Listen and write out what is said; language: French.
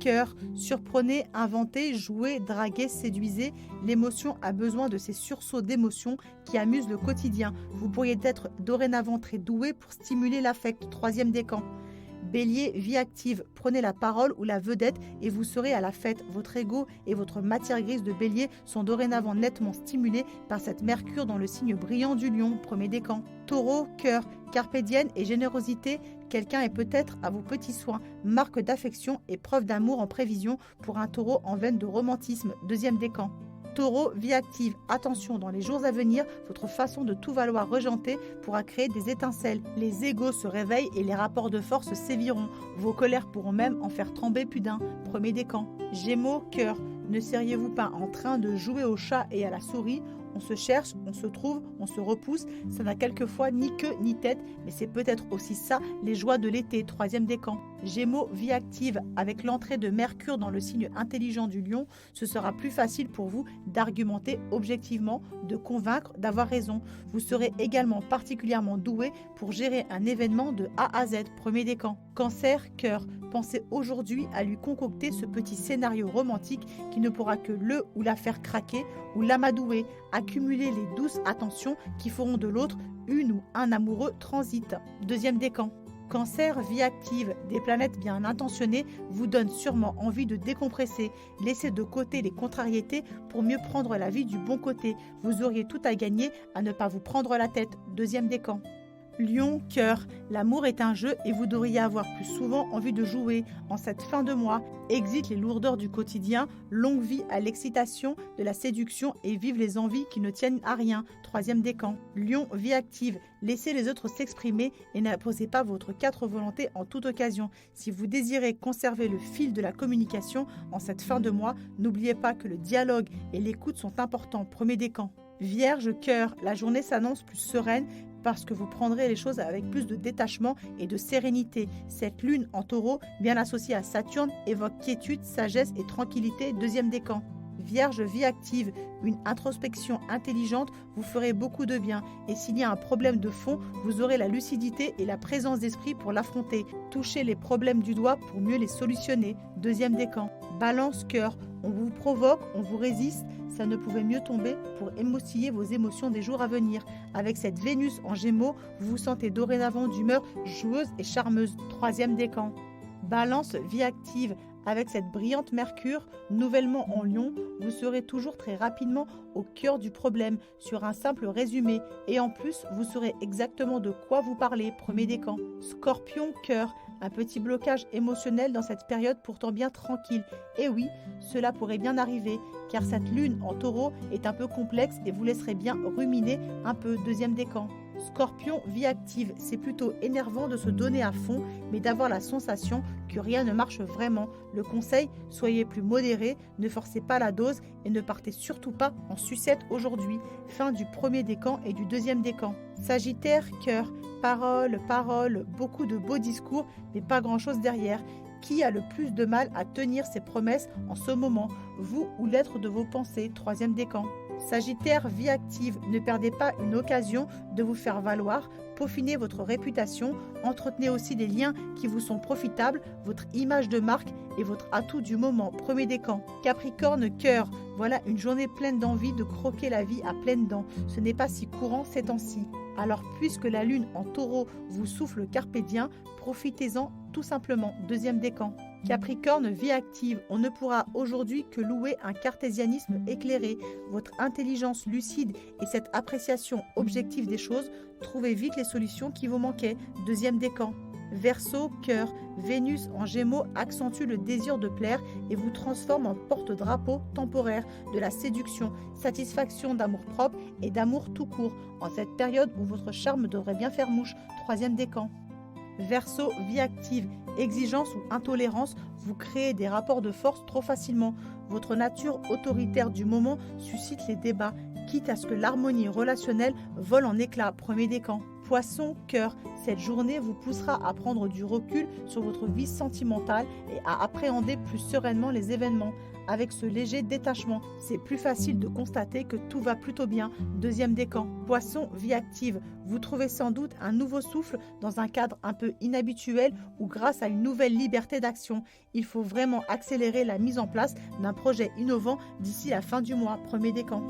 cœur, surprenez, inventez, jouez, draguez, séduisez. L'émotion a besoin de ces sursauts d'émotions qui amusent le quotidien. Vous pourriez être dorénavant très doué pour stimuler l'affect. Troisième décan. Bélier, vie active, prenez la parole ou la vedette et vous serez à la fête. Votre ego et votre matière grise de bélier sont dorénavant nettement stimulés par cette Mercure dans le signe brillant du lion, premier décan. Taureau, cœur, carpe diem et générosité, quelqu'un est peut-être à vos petits soins, marque d'affection et preuve d'amour en prévision pour un taureau en veine de romantisme, deuxième décan. Taureau, vie active, attention, dans les jours à venir, votre façon de tout valoir rejanter pourra créer des étincelles. Les égos se réveillent et les rapports de force séviront. Vos colères pourront même en faire trembler plus d'un. Premier décan. Gémeaux, cœur, ne seriez-vous pas en train de jouer au chat et à la souris ? On se cherche, on se trouve, on se repousse, ça n'a quelquefois ni queue ni tête, mais c'est peut-être aussi ça les joies de l'été, troisième décan. Gémeaux, vie active, avec l'entrée de Mercure dans le signe intelligent du lion, ce sera plus facile pour vous d'argumenter objectivement, de convaincre, d'avoir raison. Vous serez également particulièrement doué pour gérer un événement de A à Z, premier décan. Cancer, cœur, pensez aujourd'hui à lui concocter ce petit scénario romantique qui ne pourra que le ou la faire craquer ou l'amadouer. Accumuler les douces attentions qui feront de l'autre une ou un amoureux transit. Deuxième décan. Cancer, vie active, des planètes bien intentionnées vous donnent sûrement envie de décompresser. Laissez de côté les contrariétés pour mieux prendre la vie du bon côté. Vous auriez tout à gagner à ne pas vous prendre la tête. Deuxième décan. Lion, cœur, l'amour est un jeu et vous devriez avoir plus souvent envie de jouer. En cette fin de mois, exit les lourdeurs du quotidien, longue vie à l'excitation, de la séduction et vive les envies qui ne tiennent à rien. Troisième décan. Lion, vie active, laissez les autres s'exprimer et n'imposez pas votre quatre volontés en toute occasion. Si vous désirez conserver le fil de la communication en cette fin de mois, n'oubliez pas que le dialogue et l'écoute sont importants. Premier décan. Vierge, cœur, la journée s'annonce plus sereine parce que vous prendrez les choses avec plus de détachement et de sérénité. Cette lune en taureau, bien associée à Saturne, évoque quiétude, sagesse et tranquillité, deuxième décan. Vierge, vie active, une introspection intelligente vous ferait beaucoup de bien. Et s'il y a un problème de fond, vous aurez la lucidité et la présence d'esprit pour l'affronter. Touchez les problèmes du doigt pour mieux les solutionner. Deuxième décan. Balance, cœur, on vous provoque, on vous résiste. Ça ne pouvait mieux tomber pour émoustiller vos émotions des jours à venir. Avec cette Vénus en Gémeaux, vous vous sentez dorénavant d'humeur joueuse et charmeuse. Troisième décan. Balance, vie active. Avec cette brillante Mercure, nouvellement en Lion, vous serez toujours très rapidement au cœur du problème sur un simple résumé. Et en plus, vous saurez exactement de quoi vous parlez. Premier décan. Scorpion, cœur. Un petit blocage émotionnel dans cette période pourtant bien tranquille. Et oui, cela pourrait bien arriver, car cette lune en taureau est un peu complexe et vous laisserez bien ruminer un peu. Deuxième décan. Scorpion, vie active, c'est plutôt énervant de se donner à fond, mais d'avoir la sensation que rien ne marche vraiment. Le conseil, soyez plus modéré, ne forcez pas la dose et ne partez surtout pas en sucette aujourd'hui. Fin du premier décan et du deuxième décan. Sagittaire, cœur, parole, parole, beaucoup de beaux discours, mais pas grand-chose derrière. Qui a le plus de mal à tenir ses promesses en ce moment, vous ou l'être de vos pensées? Troisième décan. Sagittaire, vie active, ne perdez pas une occasion de vous faire valoir, peaufinez votre réputation, entretenez aussi des liens qui vous sont profitables, votre image de marque et votre atout du moment. Premier décan. Capricorne, cœur, voilà une journée pleine d'envie de croquer la vie à pleines dents. Ce n'est pas si courant ces temps-ci. Alors puisque la lune en taureau vous souffle carpe diem, profitez-en tout simplement. Deuxième décan. Capricorne, vie active, on ne pourra aujourd'hui que louer un cartésianisme éclairé. Votre intelligence lucide et cette appréciation objective des choses, trouvez vite les solutions qui vous manquaient. Deuxième décan. Verseau, cœur, Vénus en Gémeaux accentue le désir de plaire et vous transforme en porte-drapeau temporaire de la séduction, satisfaction d'amour-propre et d'amour tout court, en cette période où votre charme devrait bien faire mouche. Troisième décan. Verseau, vie active, exigence ou intolérance, vous créez des rapports de force trop facilement. Votre nature autoritaire du moment suscite les débats, quitte à ce que l'harmonie relationnelle vole en éclats. Premier décan. Poisson, cœur, cette journée vous poussera à prendre du recul sur votre vie sentimentale et à appréhender plus sereinement les événements. avec ce léger détachement. C'est plus facile de constater que tout va plutôt bien. Deuxième décan. Poisson, vie active. Vous trouvez sans doute un nouveau souffle dans un cadre un peu inhabituel ou grâce à une nouvelle liberté d'action. Il faut vraiment accélérer la mise en place d'un projet innovant d'ici la fin du mois. Premier décan.